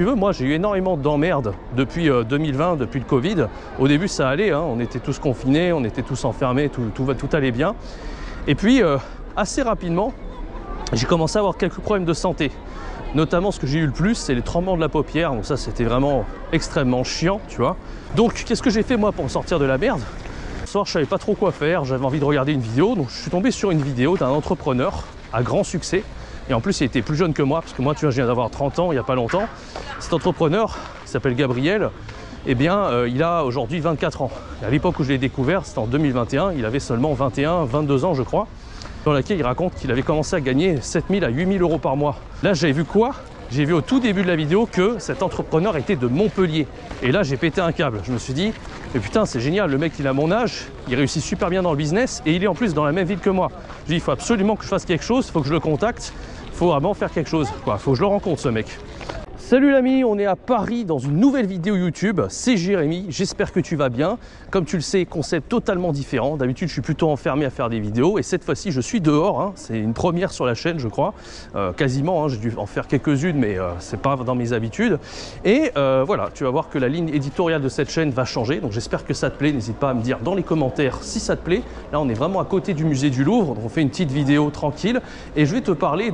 tu veux, moi j'ai eu énormément d'emmerdes depuis 2020, depuis le Covid. Au début ça allait, hein, on était tous confinés, on était tous enfermés, tout allait bien. Et puis assez rapidement, j'ai commencé à avoir quelques problèmes de santé. Notamment, ce que j'ai eu le plus, c'est les tremblements de la paupière. Donc ça, c'était vraiment extrêmement chiant, tu vois. Donc, qu'est-ce que j'ai fait, moi, pour sortir de la merde? Ce soir, je savais pas trop quoi faire. J'avais envie de regarder une vidéo. Donc, je suis tombé sur une vidéo d'un entrepreneur à grand succès. Et en plus, il était plus jeune que moi. Parce que moi, tu vois, je viens d'avoir 30 ans, il n'y a pas longtemps. Cet entrepreneur, qui s'appelle Gabriel, eh bien, il a aujourd'hui 24 ans. Et à l'époque où je l'ai découvert, c'était en 2021. Il avait seulement 21, 22 ans, je crois. Dans laquelle il raconte qu'il avait commencé à gagner 7 000 à 8 000 euros par mois. Là, j'avais vu quoi? J'ai vu au tout début de la vidéo que cet entrepreneur était de Montpellier. Et là, j'ai pété un câble. Je me suis dit, mais putain, c'est génial, le mec, il a mon âge, il réussit super bien dans le business et il est en plus dans la même ville que moi. Je dis, il faut absolument que je fasse quelque chose, il faut que je le contacte, il faut vraiment faire quelque chose, quoi. Il faut que je le rencontre, ce mec. Salut l'ami, on est à Paris dans une nouvelle vidéo YouTube, c'est Jérémy, j'espère que tu vas bien. Comme tu le sais, concept totalement différent. D'habitude, je suis plutôt enfermé à faire des vidéos et cette fois-ci, je suis dehors. Hein. C'est une première sur la chaîne, je crois. Quasiment, hein. J'ai dû en faire quelques-unes, mais c'est pas dans mes habitudes. Et voilà, tu vas voir que la ligne éditoriale de cette chaîne va changer. Donc j'espère que ça te plaît. N'hésite pas à me dire dans les commentaires si ça te plaît. Là, on est vraiment à côté du musée du Louvre. Donc on fait une petite vidéo tranquille et je vais te parler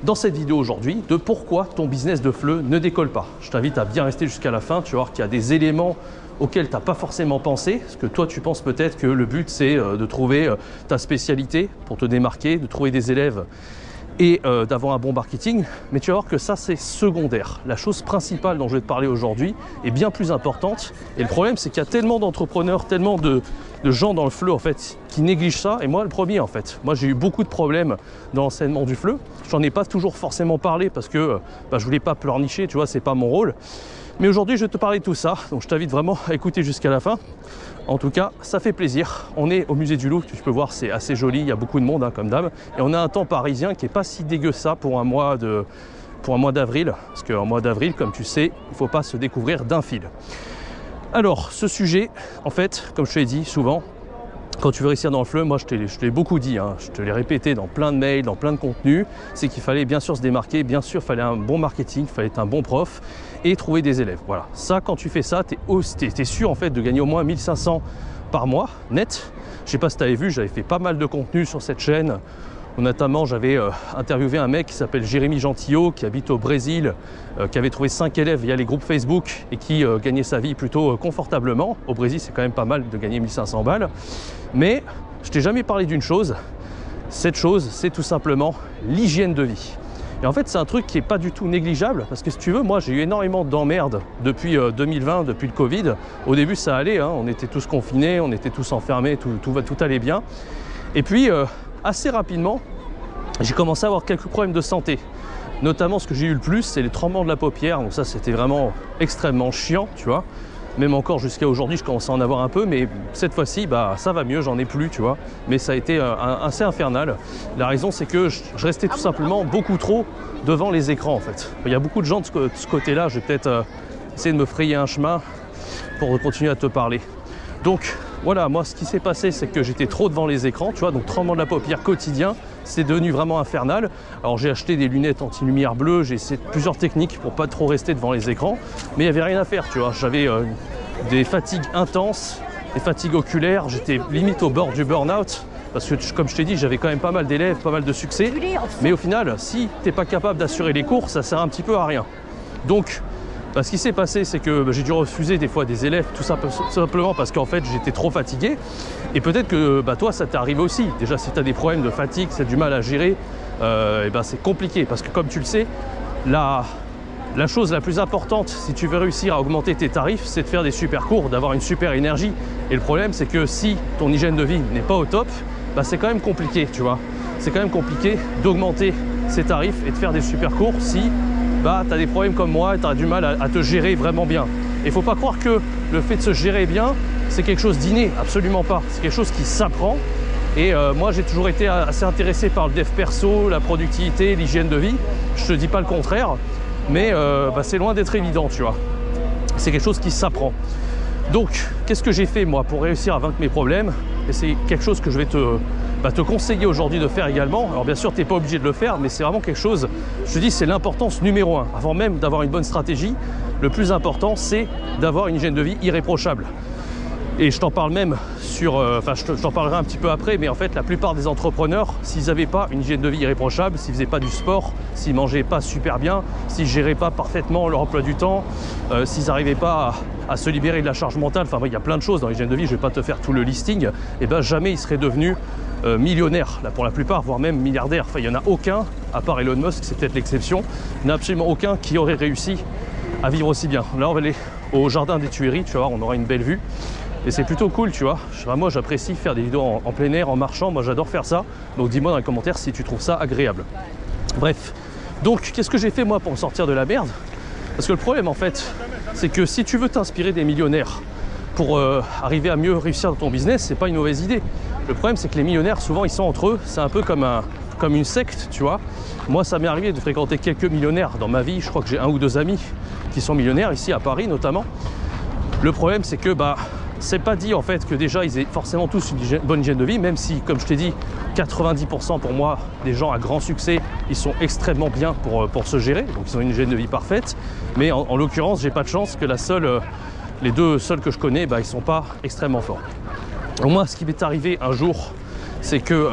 dans cette vidéo aujourd'hui, de pourquoi ton business de FLE ne décolle pas. Je t'invite à bien rester jusqu'à la fin, tu vas voir qu'il y a des éléments auxquels tu n'as pas forcément pensé, parce que toi tu penses peut-être que le but c'est de trouver ta spécialité pour te démarquer, de trouver des élèves et d'avoir un bon marketing, mais tu vas voir que ça c'est secondaire. La chose principale dont je vais te parler aujourd'hui est bien plus importante, et le problème c'est qu'il y a tellement d'entrepreneurs, tellement de gens dans le FLE en fait qui négligent ça, et moi le premier en fait. Moi j'ai eu beaucoup de problèmes dans l'enseignement du FLE, j'en ai pas toujours forcément parlé parce que je voulais pas pleurnicher, tu vois, c'est pas mon rôle. Mais aujourd'hui je vais te parler de tout ça, donc je t'invite vraiment à écouter jusqu'à la fin. En tout cas, ça fait plaisir. On est au musée du Louvre, tu peux voir, c'est assez joli, il y a beaucoup de monde hein, comme d'hab. Et on a un temps parisien qui n'est pas si dégueu ça pour un mois d'avril. Parce qu'en mois d'avril, comme tu sais, il ne faut pas se découvrir d'un fil. Alors, ce sujet, en fait, comme je te l'ai dit souvent, quand tu veux réussir dans le FLE, moi je te l'ai beaucoup dit, hein, je te l'ai répété dans plein de mails, dans plein de contenus, c'est qu'il fallait bien sûr se démarquer, bien sûr il fallait un bon marketing, il fallait être un bon prof et trouver des élèves. Voilà, ça quand tu fais ça, tu es sûr en fait de gagner au moins 1500 par mois net. Je sais pas si tu avais vu, j'avais fait pas mal de contenu sur cette chaîne. Notamment, j'avais interviewé un mec qui s'appelle Jérémy Gentillot, qui habite au Brésil, qui avait trouvé 5 élèves via les groupes Facebook et qui gagnait sa vie plutôt confortablement. Au Brésil, c'est quand même pas mal de gagner 1500 balles. Mais je t'ai jamais parlé d'une chose. Cette chose, c'est tout simplement l'hygiène de vie. Et en fait, c'est un truc qui n'est pas du tout négligeable parce que si tu veux, moi, j'ai eu énormément d'emmerdes depuis 2020, depuis le Covid. Au début, ça allait, hein, on était tous confinés, on était tous enfermés, tout allait bien. Et puis, assez rapidement, j'ai commencé à avoir quelques problèmes de santé. Notamment, ce que j'ai eu le plus, c'est les tremblements de la paupière. Donc ça, c'était vraiment extrêmement chiant, tu vois. Même encore jusqu'à aujourd'hui, je commence à en avoir un peu, mais cette fois-ci, ça va mieux, j'en ai plus, tu vois. Mais ça a été assez infernal. La raison, c'est que je restais tout simplement beaucoup trop devant les écrans, en fait. Il y a beaucoup de gens de ce côté-là. Je vais peut-être essayer de me frayer un chemin pour continuer à te parler. Donc, voilà, moi, ce qui s'est passé, c'est que j'étais trop devant les écrans, tu vois. Donc, tremblement de la paupière quotidien, c'est devenu vraiment infernal. Alors, j'ai acheté des lunettes anti-lumière bleue, j'ai essayé plusieurs techniques pour pas trop rester devant les écrans. Mais il n'y avait rien à faire, tu vois. J'avais des fatigues intenses, des fatigues oculaires. J'étais limite au bord du burn-out. Parce que, comme je t'ai dit, j'avais quand même pas mal d'élèves, pas mal de succès. Mais au final, si tu n'es pas capable d'assurer les cours, ça sert un petit peu à rien. Donc, ce qui s'est passé, c'est que j'ai dû refuser des fois des élèves, tout simplement parce qu'en fait, j'étais trop fatigué. Et peut-être que toi, ça t'est arrivé aussi. Déjà, si tu as des problèmes de fatigue, si tu as du mal à gérer, c'est compliqué. Parce que comme tu le sais, la chose la plus importante, si tu veux réussir à augmenter tes tarifs, c'est de faire des super cours, d'avoir une super énergie. Et le problème, c'est que si ton hygiène de vie n'est pas au top, c'est quand même compliqué, tu vois. C'est quand même compliqué d'augmenter ses tarifs et de faire des super cours si tu as des problèmes comme moi et tu as du mal à te gérer vraiment bien. Et il ne faut pas croire que le fait de se gérer bien, c'est quelque chose d'inné, absolument pas. C'est quelque chose qui s'apprend. Et moi, j'ai toujours été assez intéressé par le dev perso, la productivité, l'hygiène de vie. Je te dis pas le contraire, mais c'est loin d'être évident, tu vois. C'est quelque chose qui s'apprend. Donc, qu'est-ce que j'ai fait, moi, pour réussir à vaincre mes problèmes? Et c'est quelque chose que je vais te te conseiller aujourd'hui de faire également. Alors bien sûr, tu n'es pas obligé de le faire, mais c'est vraiment quelque chose, je te dis, c'est l'importance numéro 1. Avant même d'avoir une bonne stratégie, le plus important, c'est d'avoir une hygiène de vie irréprochable. Et je t'en parle même sur... je t'en parlerai un petit peu après, mais en fait, la plupart des entrepreneurs, s'ils n'avaient pas une hygiène de vie irréprochable, s'ils ne faisaient pas du sport, s'ils ne mangeaient pas super bien, s'ils ne géraient pas parfaitement leur emploi du temps, s'ils n'arrivaient pas à se libérer de la charge mentale, enfin, il y a plein de choses dans l'hygiène de vie, je ne vais pas te faire tout le listing, et bien jamais ils seraient devenus millionnaires, là, pour la plupart, voire même milliardaires. Enfin, il n'y en a aucun, à part Elon Musk, c'est peut-être l'exception, il n'y en a absolument aucun qui aurait réussi à vivre aussi bien. Là, on va aller au jardin des Tuileries, tu vas voir, on aura une belle vue. Et c'est plutôt cool, tu vois. Moi, j'apprécie faire des vidéos en plein air, en marchant. Moi, j'adore faire ça. Donc, dis-moi dans les commentaires si tu trouves ça agréable. Bref. Donc, qu'est-ce que j'ai fait, moi, pour me sortir de la merde? Parce que le problème, en fait, c'est que si tu veux t'inspirer des millionnaires pour arriver à mieux réussir dans ton business, c'est pas une mauvaise idée. Le problème, c'est que les millionnaires, souvent, ils sont entre eux. C'est un peu comme une secte, tu vois. Moi, ça m'est arrivé de fréquenter quelques millionnaires dans ma vie. Je crois que j'ai 1 ou 2 amis qui sont millionnaires, ici à Paris, notamment. Le problème, c'est que, c'est pas dit en fait que déjà ils aient forcément tous une bonne hygiène de vie, même si, comme je t'ai dit, 90% pour moi des gens à grand succès, ils sont extrêmement bien pour se gérer, donc ils ont une hygiène de vie parfaite. Mais en l'occurrence, j'ai pas de chance que les 2 seuls que je connais, ils sont pas extrêmement forts. Donc moi, ce qui m'est arrivé un jour, c'est que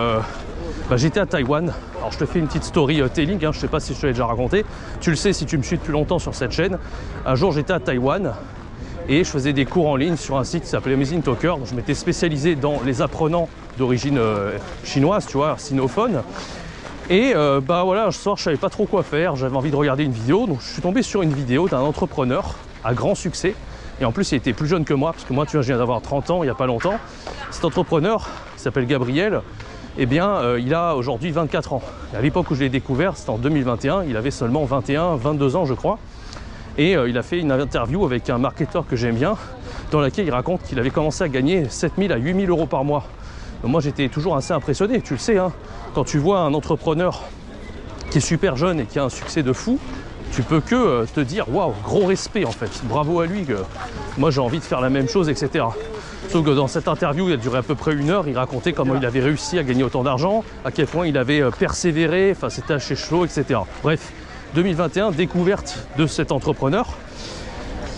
j'étais à Taïwan. Alors je te fais une petite story telling, je sais pas si je te l'ai déjà raconté. Tu le sais si tu me suis depuis longtemps sur cette chaîne. Un jour, j'étais à Taïwan. Et je faisais des cours en ligne sur un site qui s'appelait Amazing Talker. Donc je m'étais spécialisé dans les apprenants d'origine chinoise, tu vois, sinophone. Et voilà, un soir, je savais pas trop quoi faire. J'avais envie de regarder une vidéo. Donc je suis tombé sur une vidéo d'un entrepreneur à grand succès. Et en plus, il était plus jeune que moi, parce que moi, tu vois, je viens d'avoir 30 ans il n'y a pas longtemps. Cet entrepreneur, qui s'appelle Gabriel, eh bien, il a aujourd'hui 24 ans. Et à l'époque où je l'ai découvert, c'était en 2021. Il avait seulement 21, 22 ans, je crois. Et il a fait une interview avec un marketeur que j'aime bien, dans laquelle il raconte qu'il avait commencé à gagner 7 000 à 8 000 euros par mois. Donc moi, j'étais toujours assez impressionné, tu le sais, hein, quand tu vois un entrepreneur qui est super jeune et qui a un succès de fou, tu peux que te dire waouh, gros respect en fait, bravo à lui, que moi j'ai envie de faire la même chose, etc. Sauf que dans cette interview, il a duré à peu près 1 heure, il racontait comment il avait réussi à gagner autant d'argent, à quel point il avait persévéré, enfin c'était à chez Chlo, etc. Bref. 2021, découverte de cet entrepreneur.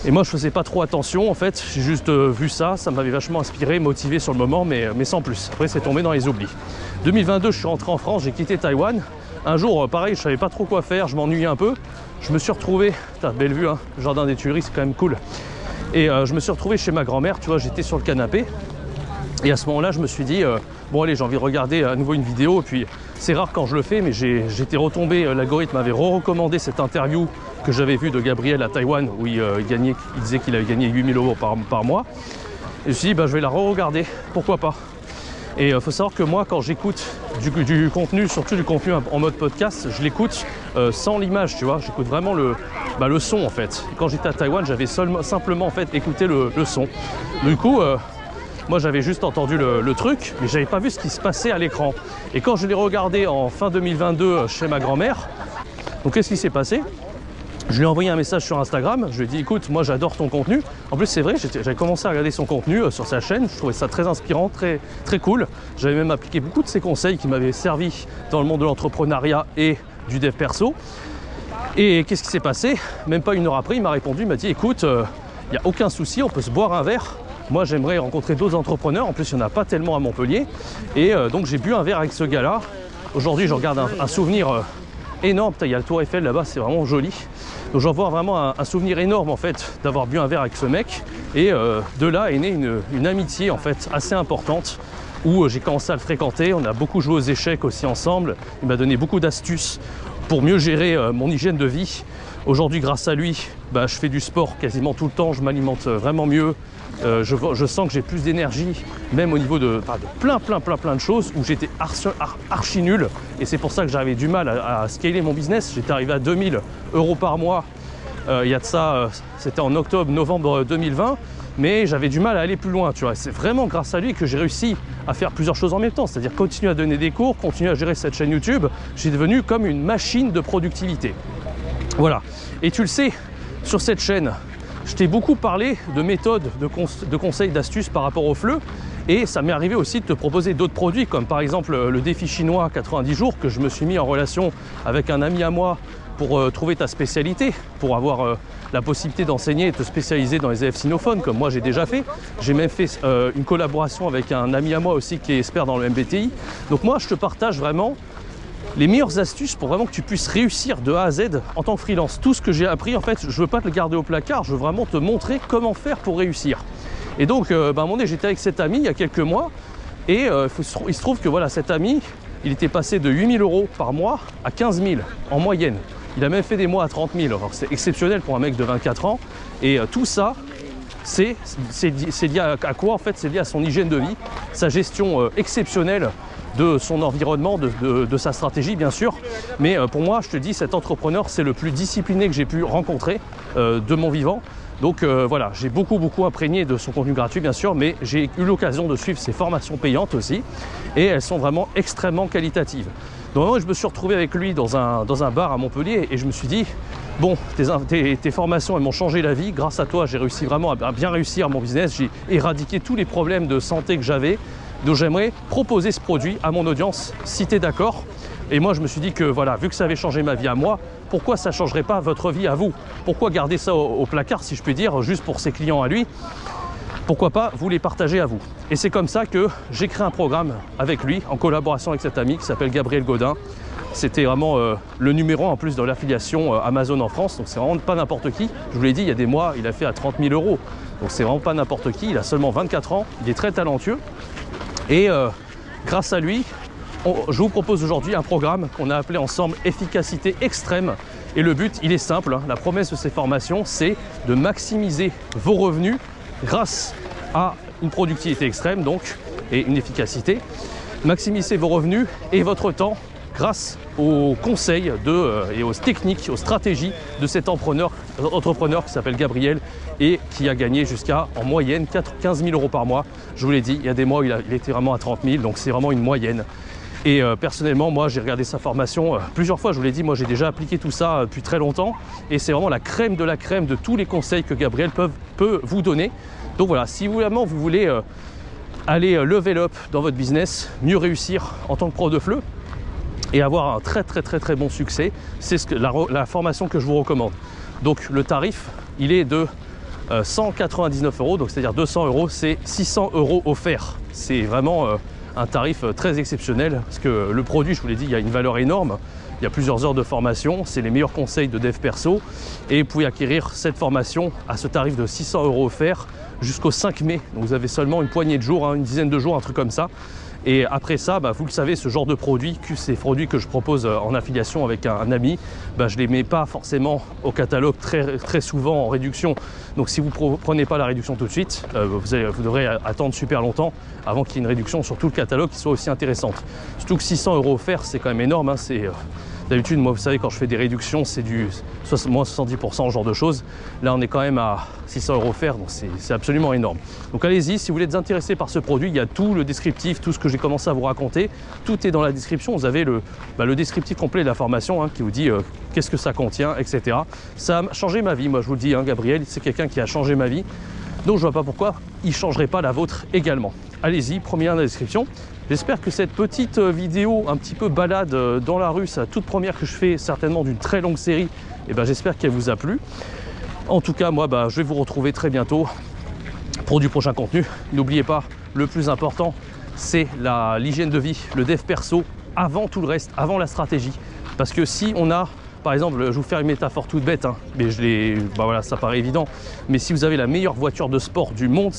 Et moi, je faisais pas trop attention, en fait. J'ai juste vu ça, ça m'avait vachement inspiré, motivé sur le moment, mais sans plus. Après, c'est tombé dans les oublis. 2022, je suis rentré en France, j'ai quitté Taïwan. Un jour, pareil, je savais pas trop quoi faire, je m'ennuyais un peu. Je me suis retrouvé, t'as belle vue, hein, le jardin des Tuileries, c'est quand même cool. Et je me suis retrouvé chez ma grand-mère, tu vois, j'étais sur le canapé. Et à ce moment-là, je me suis dit, bon allez, j'ai envie de regarder à nouveau une vidéo. Et puis, c'est rare quand je le fais, mais j'étais retombé, l'algorithme m'avait recommandé cette interview que j'avais vue de Gabriel à Taïwan, où il disait qu'il avait gagné 8 000 euros par mois. Et je me suis dit, je vais la re-regarder, pourquoi pas. Et il faut savoir que moi, quand j'écoute du contenu, surtout du contenu en mode podcast, je l'écoute sans l'image, tu vois. J'écoute vraiment le son, en fait. Et quand j'étais à Taïwan, j'avais simplement, en fait, écouté le son. Du coup... moi, j'avais juste entendu le truc, mais j'avais pas vu ce qui se passait à l'écran. Et quand je l'ai regardé en fin 2022 chez ma grand-mère, donc qu'est-ce qui s'est passé? Je lui ai envoyé un message sur Instagram, je lui ai dit écoute, moi j'adore ton contenu. En plus c'est vrai, j'avais commencé à regarder son contenu sur sa chaîne, je trouvais ça très inspirant, très, très cool. J'avais même appliqué beaucoup de ses conseils qui m'avaient servi dans le monde de l'entrepreneuriat et du dev perso. Et qu'est-ce qui s'est passé? Même pas 1 heure après, il m'a répondu, il m'a dit écoute, il n'y a aucun souci, on peut se boire un verre. Moi, j'aimerais rencontrer d'autres entrepreneurs. En plus, il n'y en a pas tellement à Montpellier. Et donc, j'ai bu un verre avec ce gars-là. Aujourd'hui, je regarde un souvenir énorme. Il y a le Tour Eiffel là-bas, c'est vraiment joli. Donc, j'en vois vraiment un souvenir énorme, en fait, d'avoir bu un verre avec ce mec. Et de là est née une amitié, en fait, assez importante, où j'ai commencé à le fréquenter. On a beaucoup joué aux échecs aussi ensemble. Il m'a donné beaucoup d'astuces pour mieux gérer mon hygiène de vie. Aujourd'hui, grâce à lui, je fais du sport quasiment tout le temps. Je m'alimente vraiment mieux. Je sens que j'ai plus d'énergie, même au niveau de plein de choses où j'étais archi nul. Et c'est pour ça que j'avais du mal à scaler mon business. J'étais arrivé à 2 000 euros par mois. Il y a de ça, c'était en octobre-novembre 2020. Mais j'avais du mal à aller plus loin, tu vois. C'est vraiment grâce à lui que j'ai réussi à faire plusieurs choses en même temps. C'est-à-dire continuer à donner des cours, continuer à gérer cette chaîne YouTube. J'ai devenu comme une machine de productivité. Voilà. Et tu le sais, sur cette chaîne, je t'ai beaucoup parlé de méthodes, de conseils, d'astuces par rapport au FLE. Et ça m'est arrivé aussi de te proposer d'autres produits, comme par exemple le défi chinois 90 jours, que je me suis mis en relation avec un ami à moi pour trouver ta spécialité, pour avoir la possibilité d'enseigner et de te spécialiser dans les élèves sinophones, comme moi j'ai déjà fait. J'ai même fait une collaboration avec un ami à moi aussi qui est expert dans le MBTI. Donc moi, je te partage vraiment les meilleures astuces pour vraiment que tu puisses réussir de A à Z en tant que freelance. Tout ce que j'ai appris, en fait, je ne veux pas te le garder au placard, je veux vraiment te montrer comment faire pour réussir. Et donc, à un moment donné, j'étais avec cet ami il y a quelques mois, et il se trouve que voilà, cet ami, il était passé de 8 000 € par mois à 15 000 en moyenne. Il a même fait des mois à 30 000. Alors, c'est exceptionnel pour un mec de 24 ans. Et tout ça, c'est lié à quoi? En fait, c'est lié à son hygiène de vie, sa gestion exceptionnelle de son environnement, de sa stratégie bien sûr. Mais pour moi, je te dis, cet entrepreneur, c'est le plus discipliné que j'ai pu rencontrer de mon vivant. Donc voilà, j'ai beaucoup imprégné de son contenu gratuit bien sûr, mais j'ai eu l'occasion de suivre ses formations payantes aussi, et elles sont vraiment extrêmement qualitatives. Donc moi, je me suis retrouvé avec lui dans un bar à Montpellier, et je me suis dit, bon, tes formations, elles m'ont changé la vie. Grâce à toi, j'ai réussi vraiment à bien réussir mon business. J'ai éradiqué tous les problèmes de santé que j'avais. Donc j'aimerais proposer ce produit à mon audience, si tu es d'accord. Et moi, je me suis dit que voilà, vu que ça avait changé ma vie à moi, pourquoi ça ne changerait pas votre vie à vous? Pourquoi garder ça au placard, si je puis dire, juste pour ses clients à lui? Pourquoi pas vous les partager à vous? Et c'est comme ça que j'ai créé un programme avec lui, en collaboration avec cet ami qui s'appelle Gabriel Godin. C'était vraiment le numéro 1 en plus dans l'affiliation Amazon en France, donc c'est vraiment pas n'importe qui. Je vous l'ai dit, il y a des mois, il a fait à 30 000 €. Donc c'est vraiment pas n'importe qui, il a seulement 24 ans, il est très talentueux. Et grâce à lui, je vous propose aujourd'hui un programme qu'on a appelé ensemble Efficacité Extrême. Et le but, il est simple, hein. La promesse de ces formations, c'est de maximiser vos revenus grâce à une productivité extrême donc, et une efficacité. Maximiser vos revenus et votre temps grâce aux conseils et aux techniques, aux stratégies de cet entrepreneur qui s'appelle Gabriel et qui a gagné jusqu'à, en moyenne, 15 000 € par mois. Je vous l'ai dit, il y a des mois où il était vraiment à 30 000, donc c'est vraiment une moyenne. Et personnellement, moi, j'ai regardé sa formation plusieurs fois. Je vous l'ai dit, moi, j'ai déjà appliqué tout ça depuis très longtemps. Et c'est vraiment la crème de tous les conseils que Gabriel peut vous donner. Donc voilà, si vraiment vous voulez aller level up dans votre business, mieux réussir en tant que prof de FLE et avoir un très bon succès, c'est la formation que je vous recommande. Donc le tarif, il est de 199 €, donc c'est-à-dire 200 €, c'est 600 € offerts. C'est vraiment un tarif très exceptionnel, parce que le produit, je vous l'ai dit, il y a une valeur énorme. Il y a plusieurs heures de formation, c'est les meilleurs conseils de dev perso, et vous pouvez acquérir cette formation à ce tarif de 600 € offerts jusqu'au 5 mai. Donc vous avez seulement une poignée de jours, une dizaine de jours, un truc comme ça. Et après ça, vous le savez, ce genre de produits, ces produits que je propose en affiliation avec un ami, je ne les mets pas forcément au catalogue très souvent en réduction. Donc si vous ne prenez pas la réduction tout de suite, vous devrez attendre super longtemps avant qu'il y ait une réduction sur tout le catalogue qui soit aussi intéressante. Surtout que 600 € offerts, c'est quand même énorme, hein, d'habitude, moi, vous savez, quand je fais des réductions, c'est du moins 70%, ce genre de choses. Là, on est quand même à 600 € offerts, donc c'est absolument énorme. Donc allez-y, si vous voulez être intéressé par ce produit, il y a tout le descriptif, tout ce que j'ai commencé à vous raconter. Tout est dans la description. Vous avez le descriptif complet de la formation, hein, qui vous dit qu'est-ce que ça contient, etc. Ça a changé ma vie, moi je vous le dis, hein, Gabriel, c'est quelqu'un qui a changé ma vie. Donc je ne vois pas pourquoi il ne changerait pas la vôtre également. Allez-y, premier lien dans la description. J'espère que cette petite vidéo, un petit peu balade dans la rue, c'est la toute première que je fais certainement d'une très longue série, et j'espère qu'elle vous a plu. En tout cas, moi, je vais vous retrouver très bientôt pour du prochain contenu. N'oubliez pas, le plus important, c'est l'hygiène de vie, le dev perso, avant tout le reste, avant la stratégie. Parce que si on a, par exemple, je vais vous faire une métaphore toute bête, hein, mais voilà, ça paraît évident, mais si vous avez la meilleure voiture de sport du monde,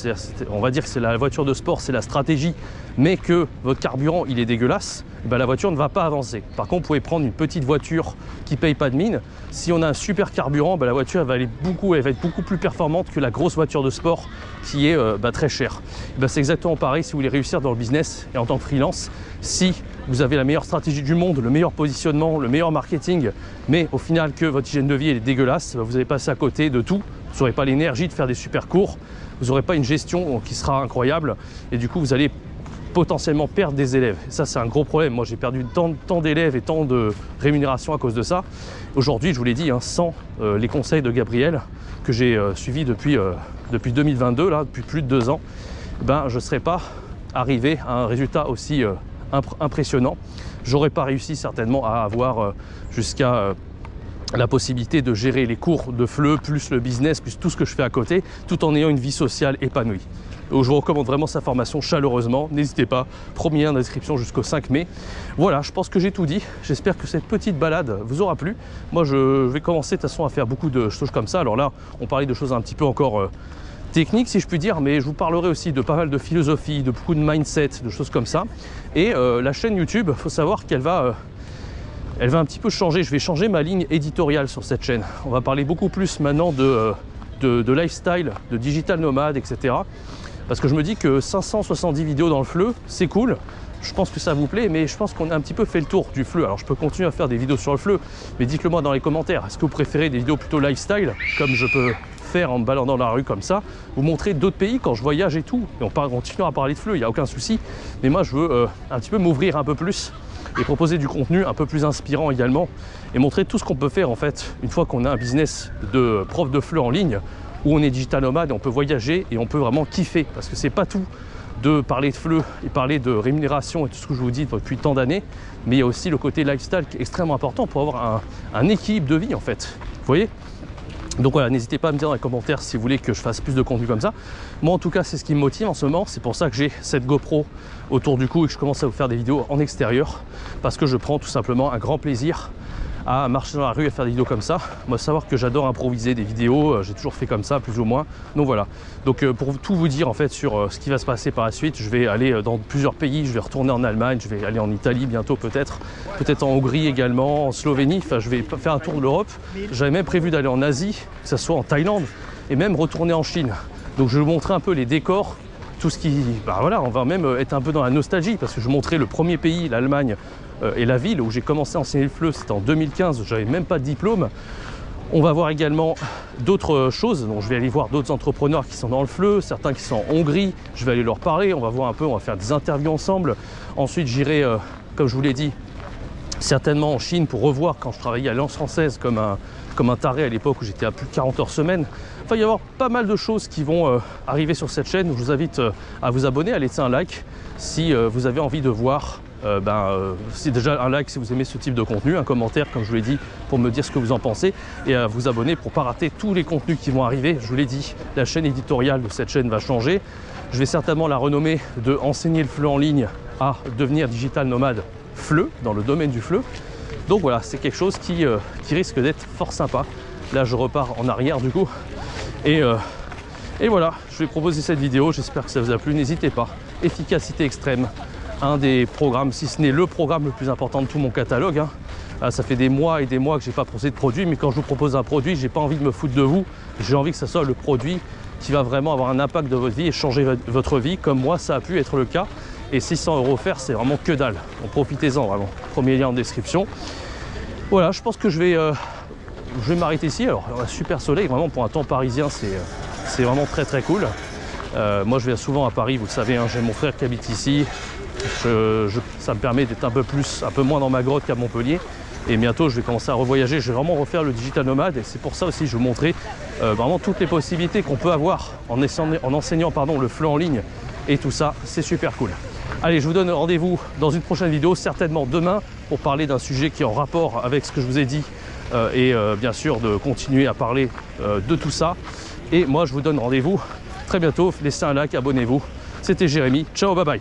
on va dire que c'est la voiture de sport, c'est la stratégie, mais que votre carburant il est dégueulasse, la voiture ne va pas avancer. Par contre, vous pouvez prendre une petite voiture qui ne paye pas de mine. Si on a un super carburant, la voiture elle va être beaucoup plus performante que la grosse voiture de sport qui est très chère. C'est exactement pareil si vous voulez réussir dans le business et en tant que freelance. Si vous avez la meilleure stratégie du monde, le meilleur positionnement, le meilleur marketing, mais au final que votre hygiène de vie elle est dégueulasse, vous allez passer à côté de tout. Vous n'aurez pas l'énergie de faire des super cours, vous n'aurez pas une gestion qui sera incroyable, et du coup vous allez potentiellement perdre des élèves. Et ça, c'est un gros problème. Moi, j'ai perdu tant d'élèves et tant de rémunération à cause de ça. Aujourd'hui, je vous l'ai dit, hein, sans les conseils de Gabriel, que j'ai suivis depuis 2022, là, depuis plus de 2 ans, je ne serais pas arriver à un résultat aussi impressionnant. J'aurais pas réussi certainement à avoir jusqu'à la possibilité de gérer les cours de FLE, plus le business, plus tout ce que je fais à côté, tout en ayant une vie sociale épanouie. Donc je vous recommande vraiment sa formation chaleureusement. N'hésitez pas, premier lien dans la description jusqu'au 5 mai. Voilà, je pense que j'ai tout dit. J'espère que cette petite balade vous aura plu. Moi, je vais commencer de toute façon à faire beaucoup de choses comme ça. Alors là, on parlait de choses un petit peu encore techniques, si je puis dire, mais je vous parlerai aussi de pas mal de philosophie, de beaucoup de mindset, de choses comme ça. Et la chaîne YouTube, il faut savoir qu'elle va... elle va un petit peu changer. Je vais changer ma ligne éditoriale sur cette chaîne. On va parler beaucoup plus maintenant de lifestyle, de digital nomade, etc. Parce que je me dis que 570 vidéos dans le FLE, c'est cool. Je pense que ça vous plaît, mais je pense qu'on a un petit peu fait le tour du FLE. Alors je peux continuer à faire des vidéos sur le FLE, mais dites-le moi dans les commentaires. Est-ce que vous préférez des vidéos plutôt lifestyle, comme je peux faire en me baladant dans la rue comme ça, vous montrer d'autres pays quand je voyage et tout, et on continuera à parler de FLE, il n'y a aucun souci. Mais moi je veux un petit peu m'ouvrir un peu plus et proposer du contenu un peu plus inspirant également, et montrer tout ce qu'on peut faire en fait une fois qu'on a un business de prof de FLE en ligne, où on est digital nomade et on peut voyager et on peut vraiment kiffer, parce que c'est pas tout de parler de FLE et parler de rémunération et tout ce que je vous dis depuis tant d'années, mais il y a aussi le côté lifestyle qui est extrêmement important pour avoir un équilibre de vie en fait, vous voyez. Donc voilà, n'hésitez pas à me dire dans les commentaires si vous voulez que je fasse plus de contenu comme ça. Moi en tout cas c'est ce qui me motive en ce moment, c'est pour ça que j'ai cette GoPro autour du cou et que je commence à vous faire des vidéos en extérieur, parce que je prends tout simplement un grand plaisir à marcher dans la rue et faire des vidéos comme ça. Moi, savoir que j'adore improviser des vidéos, j'ai toujours fait comme ça plus ou moins. Donc voilà, donc pour tout vous dire en fait sur ce qui va se passer par la suite, je vais aller dans plusieurs pays, je vais retourner en Allemagne, je vais aller en Italie bientôt peut-être en Hongrie également, en Slovénie, enfin je vais faire un tour de l'Europe. J'avais même prévu d'aller en Asie, que ce soit en Thaïlande, et même retourner en Chine. Donc je vais vous montrer un peu les décors, tout ce qui... Bah voilà, on va même être un peu dans la nostalgie, parce que je montrais le premier pays, l'Allemagne, et la ville où j'ai commencé à enseigner le FLE, c'était en 2015, j'avais même pas de diplôme. On va voir également d'autres choses, donc je vais aller voir d'autres entrepreneurs qui sont dans le FLE, certains qui sont en Hongrie, je vais aller leur parler, on va voir un peu, on va faire des interviews ensemble. Ensuite j'irai, comme je vous l'ai dit, certainement en Chine pour revoir quand je travaillais à l'Alliance française comme un taré à l'époque où j'étais à plus de 40 heures semaine. Enfin, il va y avoir pas mal de choses qui vont arriver sur cette chaîne. Je vous invite à vous abonner, à laisser un like si vous avez envie de voir. C'est déjà un like si vous aimez ce type de contenu, un commentaire comme je vous l'ai dit pour me dire ce que vous en pensez, et à vous abonner pour ne pas rater tous les contenus qui vont arriver. Je vous l'ai dit, la chaîne éditoriale de cette chaîne va changer. Je vais certainement la renommer de enseigner le FLE en ligne à devenir digital nomade FLE, dans le domaine du FLE. Donc voilà, c'est quelque chose qui risque d'être fort sympa. Là je repars en arrière du coup, et voilà, je vais proposer cette vidéo, j'espère que ça vous a plu. N'hésitez pas, efficacité extrême, un des programmes, si ce n'est le programme le plus important de tout mon catalogue, hein. Là, ça fait des mois et des mois que j'ai pas proposé de produit, mais quand je vous propose un produit, j'ai pas envie de me foutre de vous, j'ai envie que ça soit le produit qui va vraiment avoir un impact dans votre vie et changer votre vie, comme moi ça a pu être le cas. Et 600 € offerts, c'est vraiment que dalle, donc profitez-en vraiment, premier lien en description. Voilà, je pense que je vais m'arrêter ici. Alors, un super soleil, vraiment pour un temps parisien, c'est vraiment très très cool. Moi je viens souvent à Paris, vous le savez, hein, j'ai mon frère qui habite ici. Ça me permet d'être un peu moins dans ma grotte qu'à Montpellier. Et bientôt je vais commencer à revoyager, je vais vraiment refaire le digital nomade, et c'est pour ça aussi que je vais vous montrer vraiment toutes les possibilités qu'on peut avoir en enseignant le FLE en ligne, et tout ça, c'est super cool. Allez, je vous donne rendez-vous dans une prochaine vidéo, certainement demain, pour parler d'un sujet qui est en rapport avec ce que je vous ai dit, et bien sûr de continuer à parler de tout ça. Et moi je vous donne rendez-vous très bientôt, laissez un like, abonnez-vous. C'était Jérémy, ciao, bye bye.